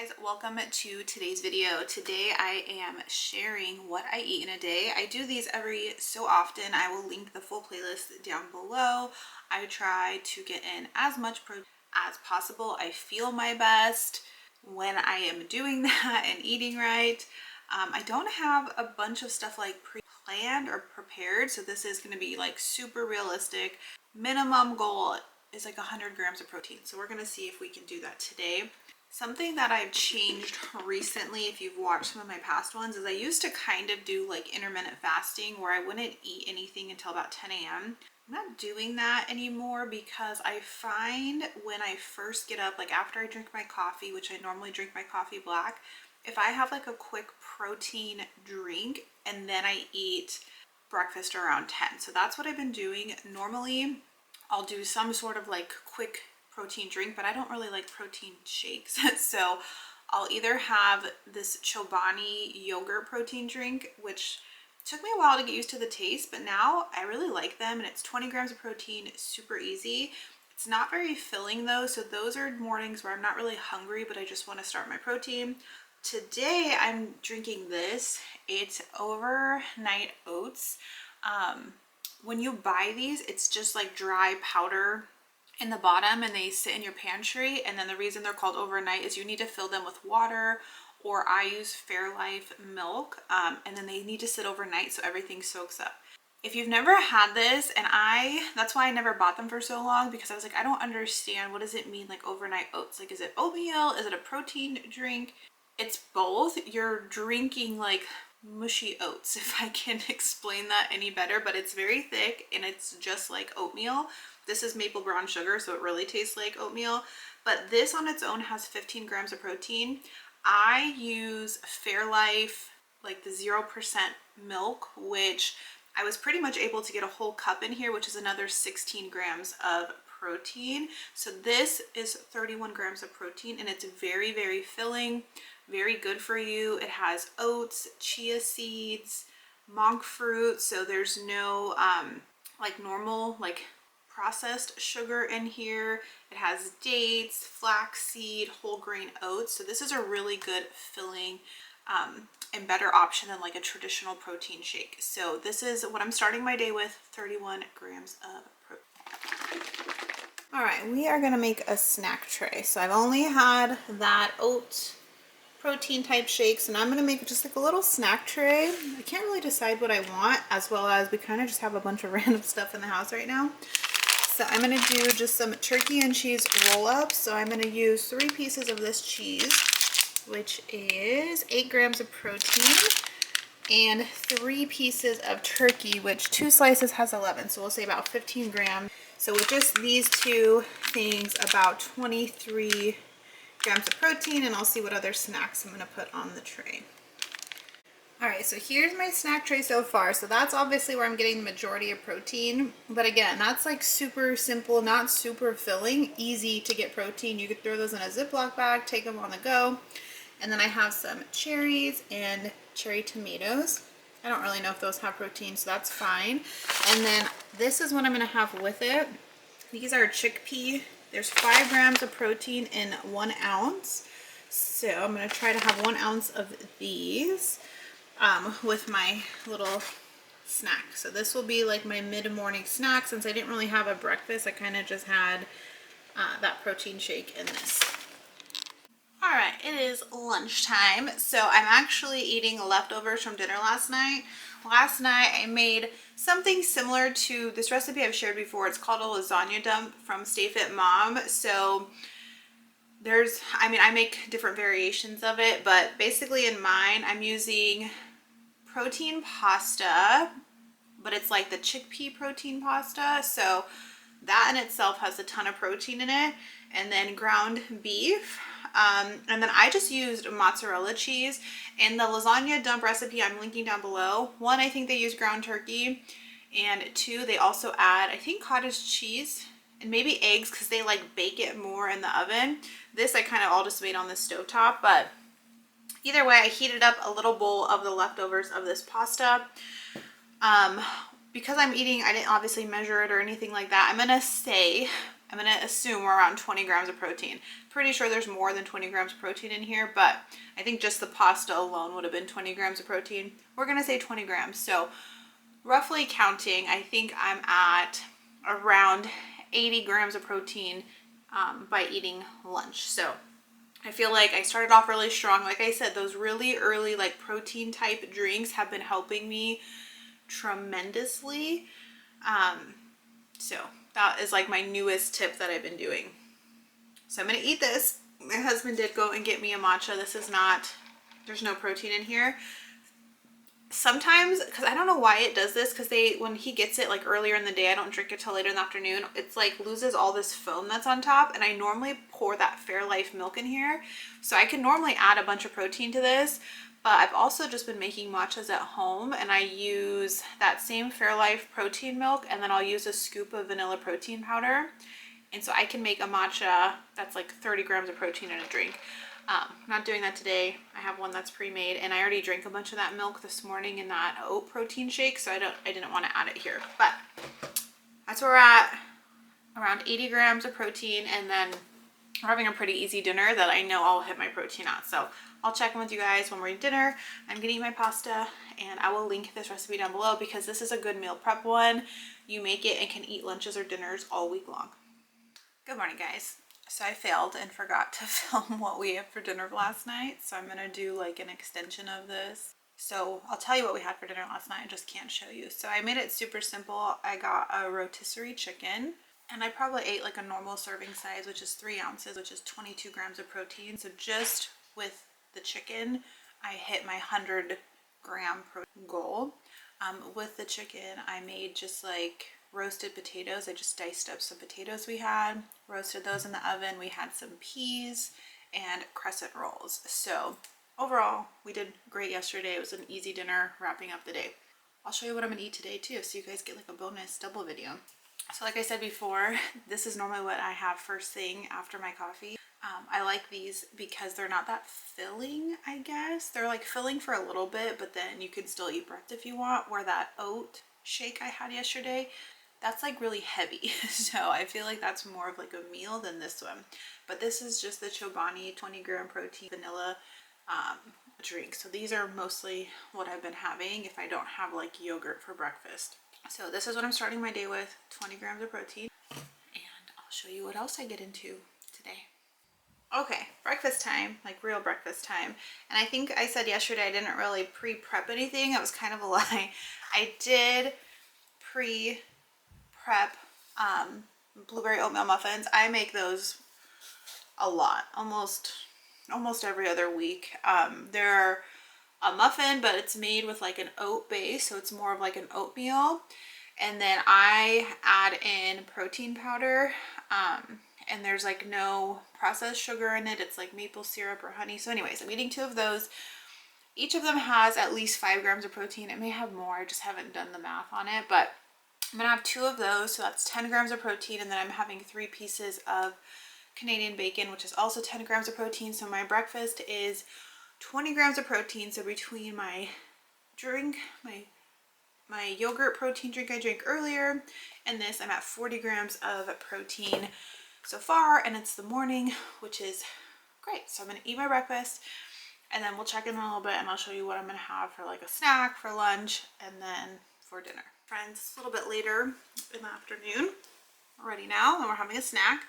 guys, welcome to today's video. Today I am sharing what I eat in a day. I do these every so often. I will link the full playlist down below. I try to get in as much protein as possible. I feel my best when I am doing that and eating right. I don't have a bunch of stuff like pre-planned or prepared, so this is going to be like super realistic. Minimum goal is like 100 grams of protein, so we're going to see if we can do that today. Something that I've changed recently, if you've watched some of my past ones, is I used to kind of do like intermittent fasting where I wouldn't eat anything until about 10 a.m. I'm not doing that anymore because I find when I first get up, like after I drink my coffee, which I normally drink my coffee black, if I have like a quick protein drink and then I eat breakfast around 10. So that's what I've been doing. Normally I'll do some sort of like quick protein drink, but I don't really like protein shakes. So I'll either have this Chobani yogurt protein drink, which took me a while to get used to the taste, but now I really like them, and it's 20 grams of protein, super easy. It's not very filling though, so those are mornings where I'm not really hungry, but I just want to start my protein. Today I'm drinking this. It's overnight oats. When you buy these, it's just like dry powder in the bottom and they sit in your pantry, and then the reason they're called overnight is you need to fill them with water, or I use Fairlife milk, and then they need to sit overnight so everything soaks up. If you've never had this, and that's why I never bought them for so long, because I was like, I don't understand, what does it mean like overnight oats? Like, is it oatmeal? Is it a protein drink? It's both. You're drinking like mushy oats, if I can explain that any better, but it's very thick and it's just like oatmeal. This is maple brown sugar, so it really tastes like oatmeal, but this on its own has 15 grams of protein. I use Fairlife, like the 0% milk, which I was pretty much able to get a whole cup in here, which is another 16 grams of protein. So this is 31 grams of protein, and it's very, very filling, very good for you. It has oats, chia seeds, monk fruit, so there's no like normal like processed sugar in here. It has dates, flaxseed, whole grain oats. So this is a really good filling and better option than like a traditional protein shake. So this is what I'm starting my day with, 31 grams of protein. All right, we are gonna make a snack tray. So I've only had that oat protein type shakes, and I'm gonna make just like a little snack tray. I can't really decide what I want, as well as we kind of just have a bunch of random stuff in the house right now. So I'm going to do just some turkey and cheese roll-ups. So I'm going to use 3 pieces of this cheese, which is 8 grams of protein, and 3 pieces of turkey, which 2 slices has 11. So we'll say about 15 grams. So with just these 2 things, about 23 grams of protein, and I'll see what other snacks I'm going to put on the tray. All right, so here's my snack tray so far. So that's obviously where I'm getting the majority of protein. But again, that's like super simple, not super filling, easy to get protein. You could throw those in a Ziploc bag, take them on the go. And then I have some cherries and cherry tomatoes. I don't really know if those have protein, so that's fine. And then this is what I'm gonna have with it. These are chickpea. There's 5 grams of protein in 1 ounce. So I'm gonna try to have 1 ounce of these with my little snack. So this will be like my mid-morning snack. Since I didn't really have a breakfast, I kind of just had that protein shake in this. All right, it is lunchtime. So I'm actually eating leftovers from dinner last night. Last night I made something similar to this recipe I've shared before. It's called a lasagna dump from Stay Fit Mom. So I make different variations of it, but basically in mine, I'm using protein pasta, but it's like the chickpea protein pasta. So that in itself has a ton of protein in it, and then ground beef. And then I just used mozzarella cheese. In the lasagna dump recipe I'm linking down below, 1, I think they use ground turkey, and 2, they also add, I think, cottage cheese and maybe eggs, because they like bake it more in the oven. This I kind of all just made on the stovetop, but either way, I heated up a little bowl of the leftovers of this pasta. Because I'm eating, I didn't obviously measure it or anything like that. I'm gonna say I'm gonna assume we're around 20 grams of protein. Pretty sure there's more than 20 grams of protein in here, but I think just the pasta alone would have been 20 grams of protein. We're gonna say 20 grams. So roughly counting, I think I'm at around 80 grams of protein by eating lunch. So I feel like I started off really strong. Like I said, those really early like protein type drinks have been helping me tremendously. So that is like my newest tip that I've been doing. So I'm gonna eat this. My husband did go and get me a matcha. This is not, there's no protein in here. Sometimes, because I don't know why it does this, because when he gets it like earlier in the day, I don't drink it till later in the afternoon, it's like loses all this foam that's on top, and I normally pour that Fairlife milk in here, so I can normally add a bunch of protein to this. But I've also just been making matchas at home, and I use that same Fairlife protein milk, and then I'll use a scoop of vanilla protein powder, and so I can make a matcha that's like 30 grams of protein in a drink. I'm not doing that today. I have one that's pre-made, and I already drank a bunch of that milk this morning in that oat protein shake, so I didn't want to add it here. But that's where we're at, around 80 grams of protein, and then we're having a pretty easy dinner that I know I'll hit my protein at. So I'll check in with you guys when we're eating dinner. I'm gonna eat my pasta, and I will link this recipe down below because this is a good meal prep one. You make it and can eat lunches or dinners all week long. Good morning, guys. So I failed and forgot to film what we had for dinner last night. So I'm gonna do like an extension of this. So I'll tell you what we had for dinner last night. I just can't show you. So I made it super simple. I got a rotisserie chicken, and I probably ate like a normal serving size, which is 3 ounces, which is 22 grams of protein. So just with the chicken, I hit my 100-gram protein goal. With the chicken, I made just like roasted potatoes. I just diced up some potatoes we had, roasted those in the oven. We had some peas and crescent rolls. So overall, we did great yesterday. It was an easy dinner wrapping up the day. I'll show you what I'm gonna eat today too, so you guys get like a bonus double video. So like I said before, this is normally what I have first thing after my coffee. I like these because they're not that filling, I guess. They're like filling for a little bit, but then you can still eat breakfast if you want, where that oat shake I had yesterday, that's like really heavy. So I feel like that's more of like a meal than this one. But this is just the Chobani 20-gram protein vanilla drink. So these are mostly what I've been having if I don't have like yogurt for breakfast. So this is what I'm starting my day with, 20 grams of protein. And I'll show you what else I get into today. Okay, breakfast time, like real breakfast time. And I think I said yesterday I didn't really pre-prep anything. It was kind of a lie. I did pre-prep blueberry oatmeal muffins. I make those a lot, almost every other week. They're a muffin, but it's made with like an oat base, so it's more of like an oatmeal. And then I add in protein powder, and there's like no processed sugar in it. It's like maple syrup or honey. So anyways, I'm eating 2 of those. Each of them has at least 5 grams of protein. It may have more, I just haven't done the math on it, but I'm gonna have 2 of those, so that's 10 grams of protein. And then I'm having 3 pieces of Canadian bacon, which is also 10 grams of protein. So my breakfast is 20 grams of protein. So between my drink, my yogurt protein drink I drank earlier, and this, I'm at 40 grams of protein so far, and it's the morning, which is great. So I'm gonna eat my breakfast, and then we'll check in a little bit, and I'll show you what I'm gonna have for like a snack, for lunch, and then for dinner. Friends, it's a little bit later in the afternoon already now, and we're having a snack.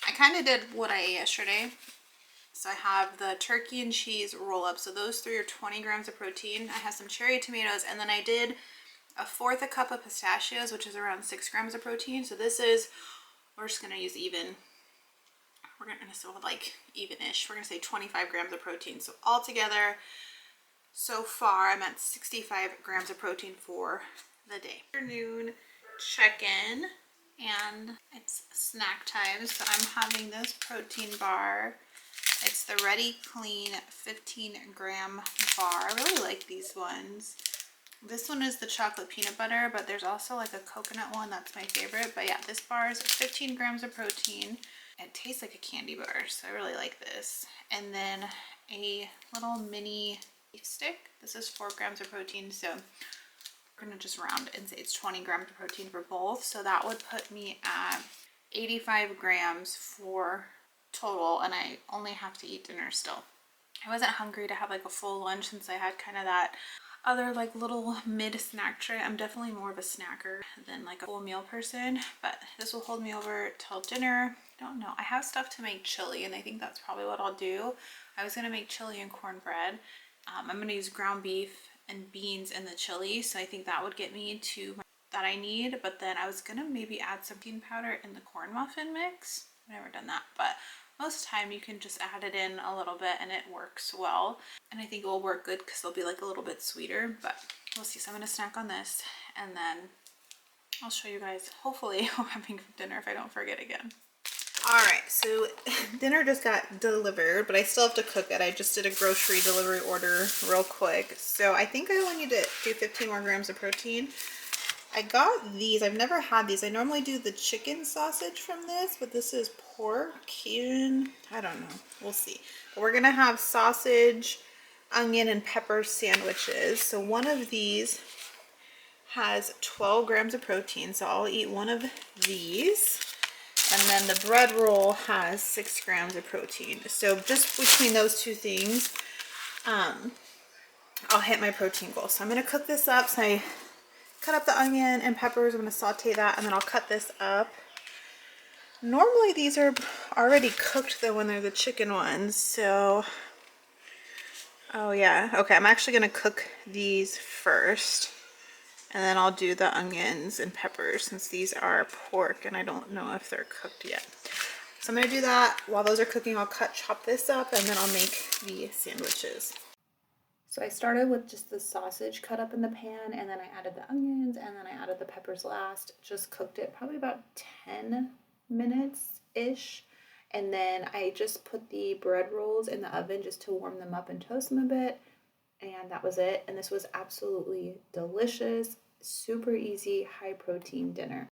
I kind of did what I ate yesterday. So I have the turkey and cheese roll up. So those 3 are 20 grams of protein. I have some cherry tomatoes, and then I did 1/4 cup of pistachios, which is around 6 grams of protein. So this is, we're just gonna use even. We're gonna so like even-ish. We're gonna say 25 grams of protein. So altogether, so far I'm at 65 grams of protein for the day. Afternoon check-in, and it's snack time. So I'm having this protein bar. It's the Ready Clean 15-gram bar. I really like these ones. This one is the chocolate peanut butter, but there's also like a coconut one that's my favorite. But yeah, this bar is 15 grams of protein. It tastes like a candy bar, so I really like this. And then a little mini beef stick. This is 4 grams of protein, so we're gonna just round and say it's 20 grams of protein for both. So that would put me at 85 grams for total, and I only have to eat dinner still. I wasn't hungry to have like a full lunch since I had kind of that other like little mid snack tray. I'm definitely more of a snacker than like a full meal person, but this will hold me over till dinner. I don't know. I have stuff to make chili, and I think that's probably what I'll do. I was gonna make chili and cornbread. I'm gonna use ground beef and beans in the chili, so I think that would get me to that I need. But then I was gonna maybe add some bean powder in the corn muffin mix. I've never done that, but most of the time you can just add it in a little bit and it works well. And I think it will work good because they'll be like a little bit sweeter, but we'll see. So I'm gonna snack on this, and then I'll show you guys hopefully what I'm having for dinner if I don't forget again. All right, so dinner just got delivered, but I still have to cook it. I just did a grocery delivery order real quick. So I think I only need to do 15 more grams of protein. I got these. I've never had these. I normally do the chicken sausage from this, but this is pork, Cajun. I don't know. We'll see. But we're going to have sausage, onion, and pepper sandwiches. So one of these has 12 grams of protein, so I'll eat one of these. And then the bread roll has 6 grams of protein. So just between those two things, I'll hit my protein goal. So I'm going to cook this up. So I cut up the onion and peppers. I'm going to saute that, and then I'll cut this up. Normally these are already cooked though when they're the chicken ones. So, oh yeah. Okay, I'm actually going to cook these first, and then I'll do the onions and peppers since these are pork and I don't know if they're cooked yet. So I'm going to do that. While those are cooking, I'll chop this up, and then I'll make the sandwiches. So I started with just the sausage cut up in the pan, and then I added the onions, and then I added the peppers last. Just cooked it probably about 10 minutes-ish. And then I just put the bread rolls in the oven just to warm them up and toast them a bit. And that was it. And this was absolutely delicious, super easy, high protein dinner.